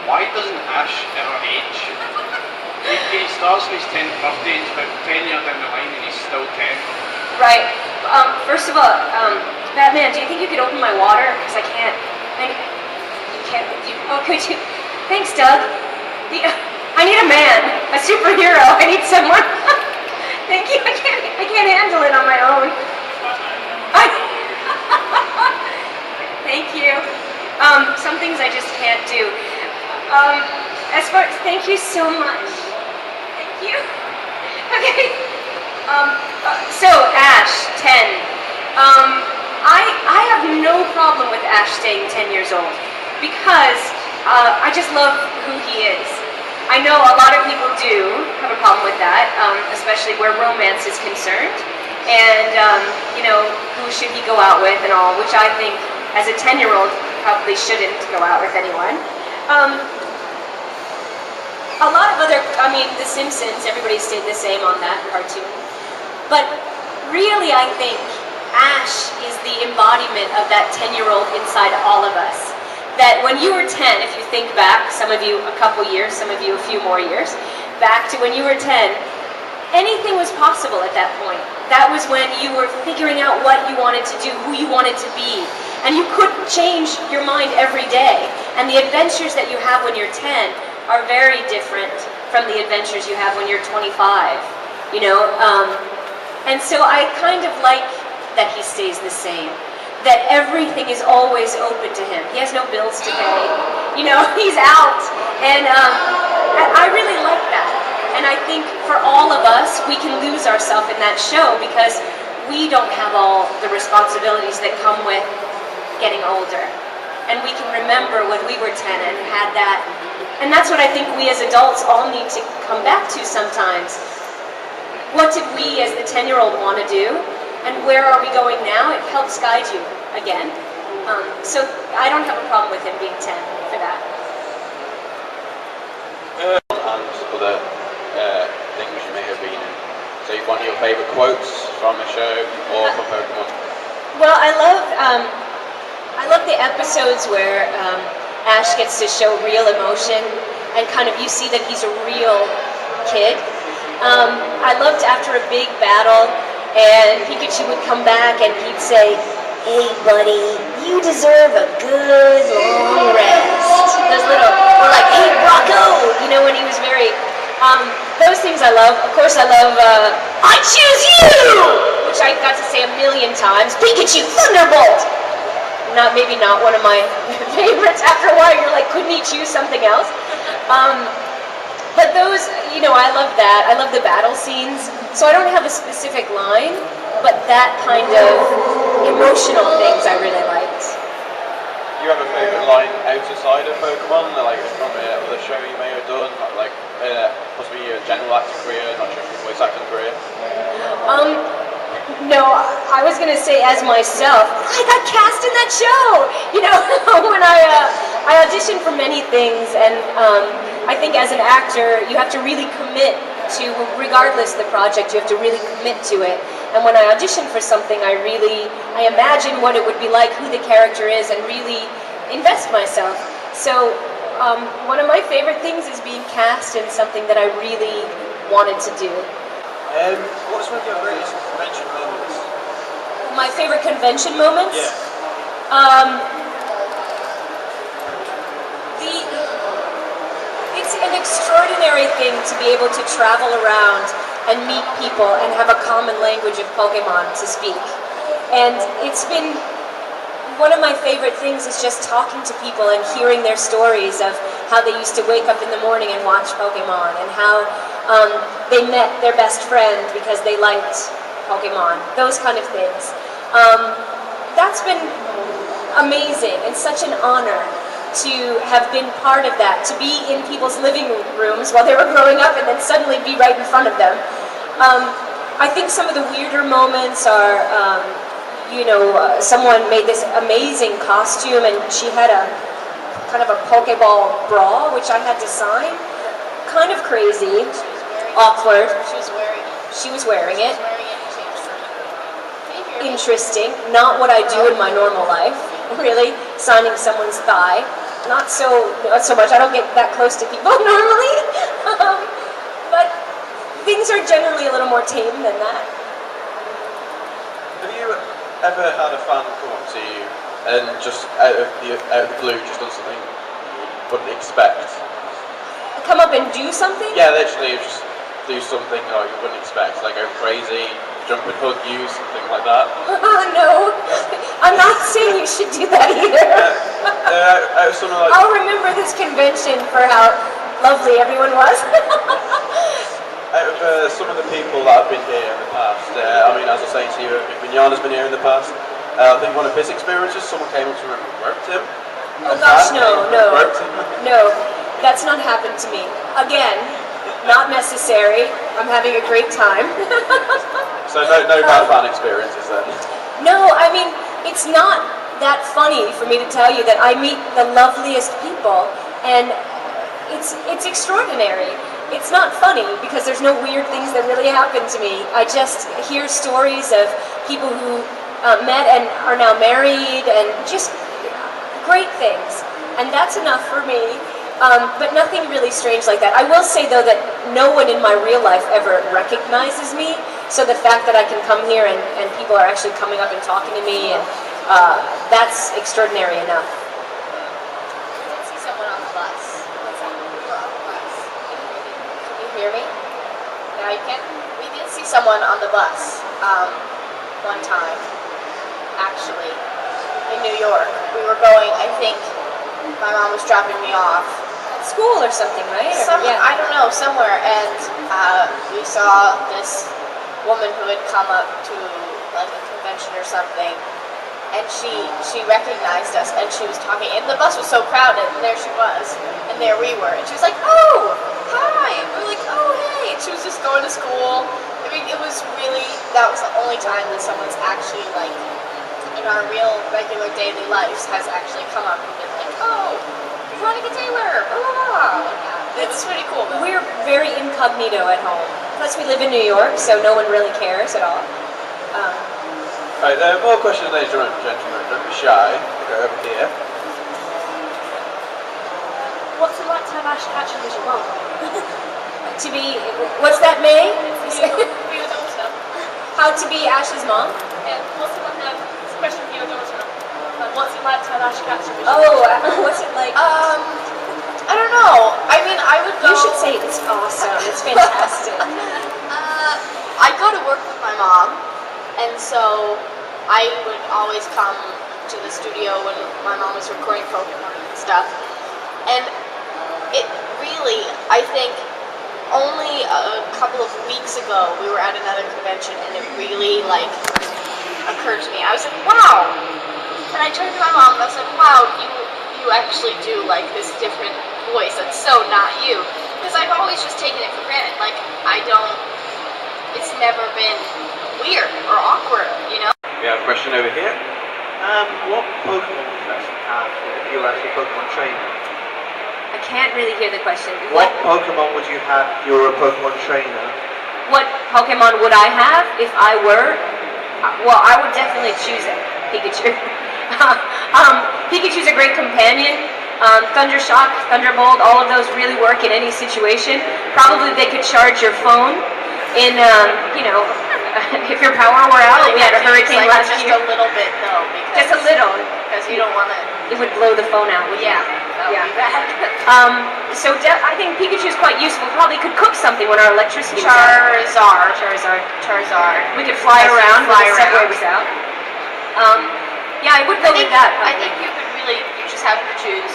why doesn't Ash ever age? He starts on his 10th birthday, it's about 10 years down the line and he's still 10. Right. First of all, Batman, do you think you could open my water? Because I can't. You can't. Oh, could you? Thanks, Doug. I need a man, a superhero. I need someone. Thank you. I can't handle it on my own. Thank you. Some things I just can't do. Thank you so much. Thank you. Okay. So Ash, 10. I have no problem with Ash staying 10 years old because I just love who he is. I know a lot of people do have a problem with that, especially where romance is concerned. And, who should he go out with and all, which I think as a 10-year-old probably shouldn't go out with anyone. A lot of The Simpsons, everybody stayed the same on that cartoon. But really, I think Ash is the embodiment of that 10-year-old inside all of us. That when you were 10, if you think back, some of you a couple years, some of you a few more years, back to when you were 10, anything was possible at that point. That was when you were figuring out what you wanted to do, who you wanted to be. And you could change your mind every day. And the adventures that you have when you're 10 are very different from the adventures you have when you're 25, And so I kind of like that he stays the same. That everything is always open to him. He has no bills to pay. He's out. And I really like that. And I think for all of us, we can lose ourselves in that show because we don't have all the responsibilities that come with getting older. And we can remember when we were 10 and had that. And that's what I think we as adults all need to come back to sometimes. What did we as the 10-year-old want to do? And where are we going now? It helps guide you again. So I don't have a problem with him being 10 for that. And other things you may have been in. So one of your favourite quotes from a show or from Pokemon? Well, I love the episodes where Ash gets to show real emotion and kind of you see that he's a real kid. I loved after a big battle and Pikachu would come back and he'd say, "Hey buddy, you deserve a good long rest." Those little, or like, "Hey Rocco," when he was very, those things I love. Of course I love, "I choose you!" which I got to say a million times. Pikachu, Thunderbolt! Maybe not one of my favorites. After a while you're like, couldn't he choose something else? But those, I love that. I love the battle scenes. So I don't have a specific line, but that kind of emotional things I really liked. Do you have a favourite line outside of Pokemon, like from the show you may have done, like possibly your general acting career, not just your voice acting career? No, I was gonna say as myself, I got cast in that show. When I auditioned for many things, and I think as an actor, you have to really commit to, regardless the project, you have to really commit to it. And when I audition for something, I imagine what it would be like, who the character is, and really invest myself. So one of my favorite things is being cast in something that I really wanted to do. What's one of your greatest convention moments? My favorite convention moments? Yeah. It's an extraordinary thing to be able to travel around and meet people and have a common language of Pokemon to speak. And it's been one of my favorite things is just talking to people and hearing their stories of how they used to wake up in the morning and watch Pokemon and how they met their best friend because they liked Pokemon, those kind of things. That's been amazing and such an honor to have been part of that, to be in people's living rooms while they were growing up and then suddenly be right in front of them. I think some of the weirder moments are, someone made this amazing costume and she had a kind of a Pokeball bra, which I had to sign. Kind of crazy, awkward. She was wearing it. Interesting. Not what I do in my normal life, really, signing someone's thigh. not so much. I don't get that close to people normally, but things are generally a little more tame than that. Have you ever had a fan come up to you and just out of the blue just done something you wouldn't expect? Come up and do something? Yeah, literally just do something like you wouldn't expect, like go crazy, jump and hug you, something like that. No, I'm not saying you should do that either. I'll remember this convention for how lovely everyone was. Out of some of the people that have been here in the past, I mean, as I was saying to you, Vignana's been here in the past. I think one of his experiences, someone came up to him and roped him. Oh gosh, no. Roped him. No, that's not happened to me. Again, not necessary. I'm having a great time. So no bad fan experiences then? No, I mean, it's not that funny for me to tell you that I meet the loveliest people, and it's extraordinary. It's not funny because there's no weird things that really happen to me. I just hear stories of people who met and are now married, and just great things, and that's enough for me. But nothing really strange like that. I will say though that no one in my real life ever recognizes me, so the fact that I can come here and people are actually coming up and talking to me, and that's extraordinary enough. I did see someone on the bus. What's that? We were on the bus. Can you hear me? Now you can? We did see someone on the bus one time, actually, in New York. We were going, I think my mom was dropping me off. School or something, right? Yeah. I don't know, somewhere, and we saw this woman who had come up to like a convention or something, and she recognized us, and she was talking, and the bus was so crowded, and there she was, and there we were, and she was like, oh, hi, and we were like, oh, hey, and she was just going to school. I mean, it was really, that was the only time that someone's actually like, in our real, regular daily lives, has actually come up and been like, oh, Veronica Taylor, blah, blah, blah, like that. It was pretty cool, though. We're very incognito at home. Plus we live in New York, so no one really cares at all. Right, more questions, ladies and gentlemen. Don't be shy. Go over here. What's it like to have Ash Ketchum as your mum? To be, what's that, May? For your daughter. How to be Ash's mom? Yeah, what's it like to have, it's a question for your daughter. What's it like to have Ash Ketchum as your mum? Oh, what's it like? I don't know. I mean, I would go... You should say it's awesome. It's fantastic. I go to work with my mom, and so I would always come to the studio when my mom was recording Pokemon and stuff. And it really, I think, only a couple of weeks ago we were at another convention, and it really like occurred to me. I was like, wow! And I turned to my mom and I was like, wow, you actually do like this different voice that's so not you. Because I've always just taken it for granted. Like, it's never been weird or awkward, you know? We have a question over here. What Pokemon would you actually have if you were actually a Pokemon trainer? I can't really hear the question. What Pokemon would you have if you were a Pokemon trainer? What Pokemon would I have if I were? Well, I would definitely choose Pikachu. Pikachu's a great companion. Thundershock, Thunderbolt, all of those really work in any situation. Probably they could charge your phone in, if your power were out. We had a hurricane last year. Just a little bit, though. Just a little. Because you don't want to... It would blow the phone out, wouldn't Yeah, it? that would be bad. I think Pikachu's quite useful. Probably could cook something when our electricity was out. Charizard. We could fly around when the subway was out. Yeah, I would go with that. I think you just have to choose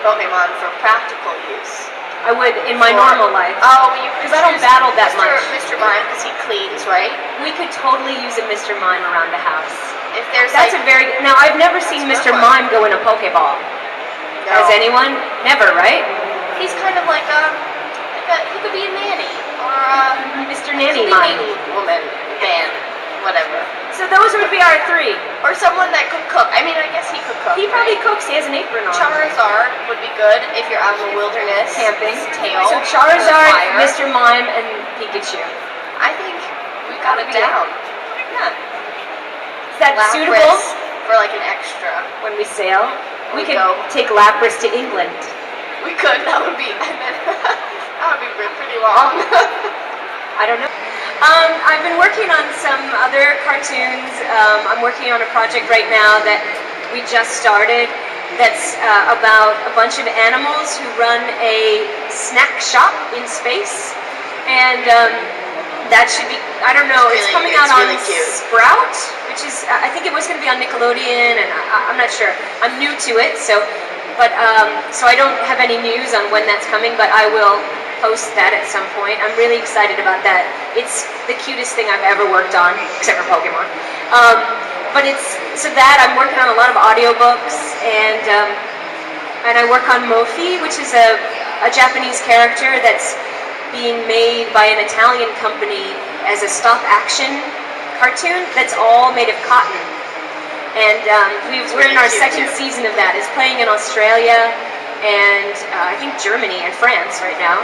Pokemon for practical use. I would in my normal life. Oh, because I don't battle that much. Mr. Mime, because he cleans, right? We could totally use a Mr. Mime around the house. If there's That's a very now. I've never seen That's Mr. a good Mime go in a Pokeball. No. Has anyone? Never, right? He's kind of like he could be a nanny or Mr. Nanny Mime. woman, man, whatever. So those would be our three. Or someone that could cook. I mean, I guess he could cook. He probably right? cooks. He has an apron on. Charizard would be good if you're out in the wilderness. Camping. Tail. So Charizard, Mr. Mime, and Pikachu. I think we got it down. Yeah. Is that Lapras suitable for like an extra? when we sail? We we'd could go. take Lapras to England. We could. That would be. And then that would be pretty long. I don't know. I've been working on some other cartoons. I'm working on a project right now that we just started that's about a bunch of animals who run a snack shop in space. And that should be, I don't know, it's coming out on really cute. Sprout, which is, I think it was going to be on Nickelodeon, and I'm not sure. I'm new to it, so I don't have any news on when that's coming, but I will post that at some point. I'm really excited about that. It's the cutest thing I've ever worked on, except for Pokemon. But so that I'm working on a lot of audiobooks, and I work on Mofi, which is a Japanese character that's being made by an Italian company as a stop-action cartoon that's all made of cotton. And we're in our second season of that. It's playing in Australia and I think Germany and France right now.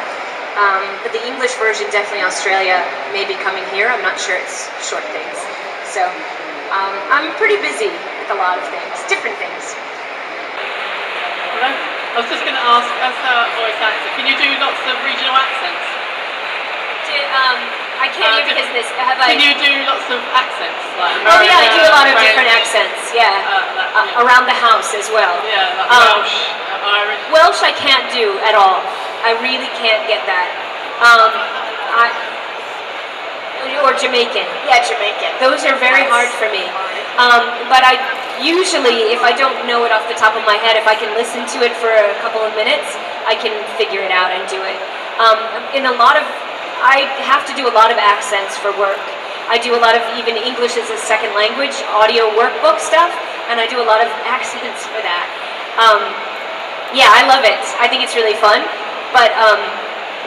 But the English version, definitely Australia, may be coming here. I'm not sure, it's short things. So I'm pretty busy with a lot of things, different things. Hello. I was just going to ask, as a voice actor, can you do lots of regional accents? I can't hear because this. Can you do lots of accents? Like Oh yeah, I do a lot of French, different accents. Yeah, yeah. around the house as well. Yeah, like Welsh, Irish. Welsh I can't do at all. I really can't get that. Or Jamaican. Yeah, Jamaican. Those are very hard for me. But I usually, if I don't know it off the top of my head, if I can listen to it for a couple of minutes, I can figure it out and do it. I have to do a lot of accents for work. I do a lot of even English as a second language audio workbook stuff, and I do a lot of accents for that. Yeah, I love it. I think it's really fun, but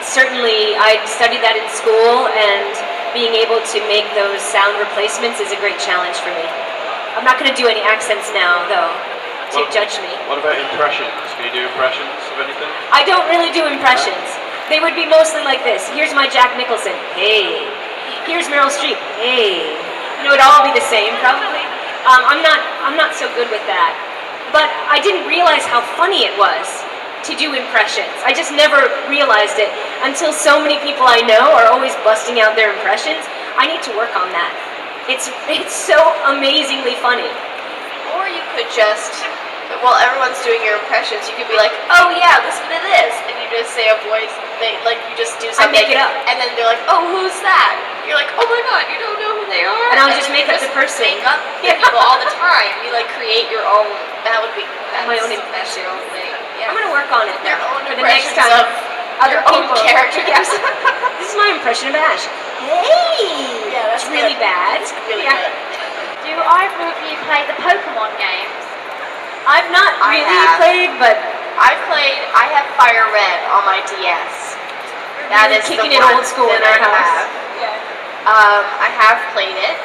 certainly I studied that in school, and being able to make those sound replacements is a great challenge for me. I'm not going to do any accents now, though, to judge me. What about impressions? Can you do impressions of anything? I don't really do impressions. They would be mostly like this. Here's my Jack Nicholson. Hey. Here's Meryl Streep. Hey. You know, it'd all be the same, probably. I'm not so good with that. But I didn't realize how funny it was to do impressions. I just never realized it until so many people I know are always busting out their impressions. I need to work on that. It's so amazingly funny. Or you could just, while everyone's doing your impressions, you could be like, oh yeah, listen to this. And you just say a voice, you just do something. I make it up. And then they're like, oh, who's that? You're like, oh my god, you don't know who they are? And I'll then just you make up the person. Make up Yeah. people all the time. You create your own, that's My own that's impression. your own thing. Yeah. I'm going to work on it Your though, own for the next impressions time. of Other your own people. characters. Yes. This is my impression of Ash. Hey! Yeah, that's it's really good. bad. It's really Yeah. good. Do either of you play the Pokemon games? I've not I really have. played, but I have Fire Red on my DS. That really is kicking the it one old school that in our I house. have. Yeah. I have played it.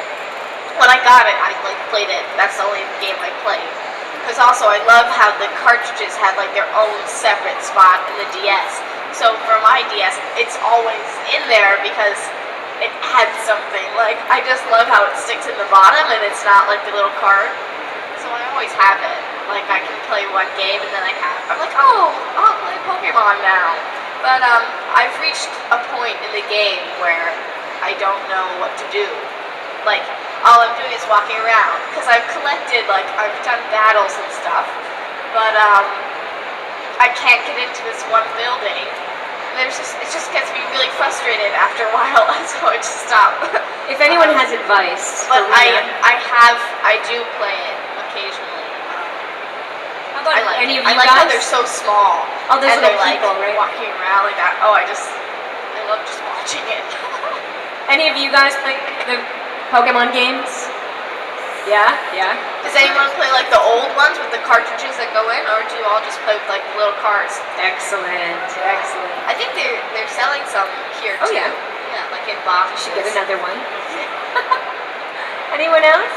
When I got it, I played it. That's the only game I played. Because also I love how the cartridges had their own separate spot in the DS. So for my DS, it's always in there because it had something. I just love how it sticks in the bottom and it's not the little card. So I always have it. I can play one game and then I'm like, oh, I'll play Pokemon now. But I've reached a point in the game where I don't know what to do. All I'm doing is walking around because I've collected, I've done battles and stuff, but I can't get into this one building. It just gets me really frustrated after a while, so I just stop. If anyone has advice, But for Rena, I do play it occasionally. how about I like any it. of you I like guys? how they're so small. Oh, those and little they're people, right? walking around like that. Oh, I love just watching it. Any of you guys play the Pokemon games? Yeah? Yeah? Does anyone play the old ones with the cartridges that go in, or do you all just play with the little cards? Excellent, excellent. I think they're selling some here Oh, too. yeah. Yeah, in boxes. Get another one. Anyone else?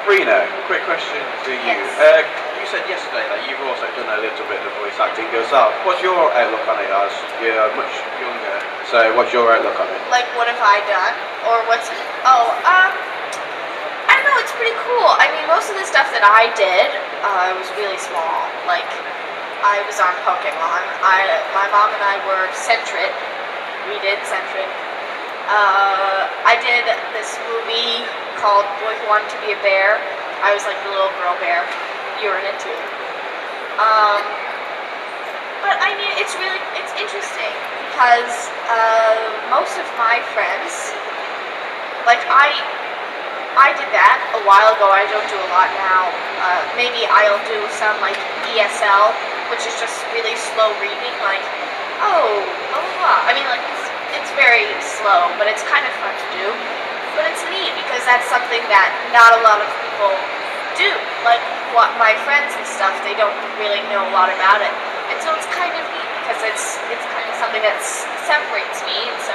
Rena, quick question to you. Yes. You said yesterday that you've also done a little bit of voice acting yourself. What's your outlook on it as you're much younger? So what's your outlook on it? What have I done? Or what's... I don't know, it's pretty cool. I mean, most of the stuff that I did was really small. Like, I was on Pokemon. My mom and I were Centrit. We did Centrit. I did this movie called Boy Who Wanted to Be a Bear. I was like the little girl bear. You were in it too. But I mean, it's interesting because most of my friends, like I did that a while ago. I don't do a lot now. Maybe I'll do some like ESL, which is just really slow reading, like, oh, blah, blah, blah. I mean, like, it's very slow, but it's kind of fun to do. But it's neat because that's something that not a lot of people do. Like, what my friends and stuff, they don't really know a lot about it. And so it's kind of neat because it's kind of something that separates me, and so